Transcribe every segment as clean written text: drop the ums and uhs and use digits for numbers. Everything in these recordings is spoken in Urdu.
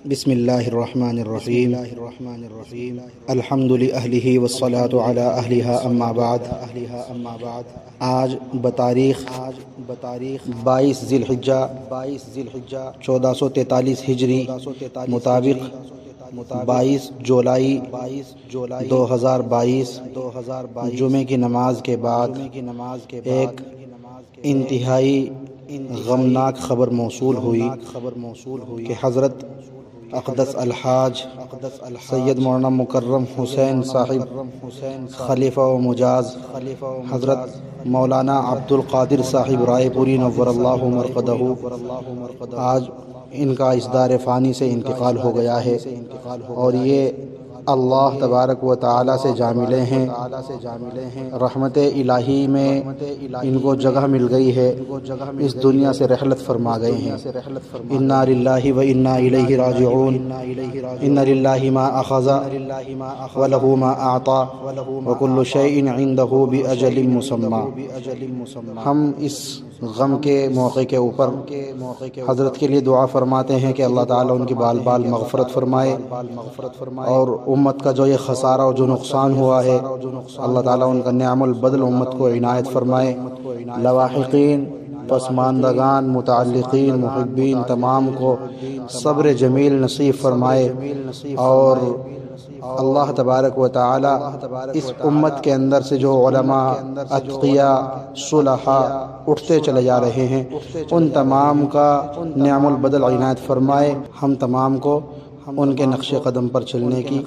بسم اللہ الرحمن الرحیم الحمد لأہلہ والصلاة علی اہلہا اما بعد۔ آج بتاریخ 22 ذی الحجہ 1443 ہجری مطابق 22 جولائی 2022 جمعے کی نماز کے بعد ایک انتہائی غمناک خبر موصول ہوئی کہ حضرت اقدس الحاج سید مولانا مکرم حسین صاحب خلیفہ و مجاز حضرت مولانا عبد القادر صاحب رائے پوری نور اللہ مرقدہ آج ان کا اس دار فانی سے انتقال ہو گیا ہے، اور یہ اللہ تبارک و تعالی سے جا ملے ہیں۔ رحمت الہی میں ان کو جگہ مل گئی ہے، اس دنیا سے رحلت فرما گئے ہیں۔ انا للہ و انا الیہ راجعون، ان للہ ما اخذ ولہ ما اعطى وکل شیء عندہ باجل مسمی۔ ہم اس غم کے موقع کے اوپر حضرت کے لیے دعا فرماتے ہیں کہ اللہ تعالیٰ ان کی بال بال مغفرت فرمائے، اور امت کا جو یہ خسارہ اور جو نقصان ہوا ہے اللہ تعالیٰ ان کا نعم البدل امت کو عنایت فرمائے۔ لواحقین، پسماندگان، متعلقین، محبین تمام کو صبر جمیل نصیب فرمائے، اور اللہ تبارک و تعالی اس امت کے اندر سے جو علماء، اتقیاء، صلحاء اٹھتے چلے جا رہے ہیں ان تمام کا نعم البدل عنایت فرمائے، ہم تمام کو ان کے نقش قدم پر چلنے کی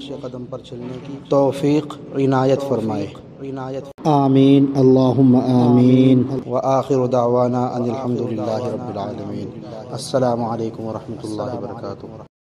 توفیق عنایت فرمائے۔ آمین اللہم آمین، وآخر دعوانا ان الحمد للہ رب العالمین۔ السلام علیکم ورحمۃ اللہ وبرکاتہ۔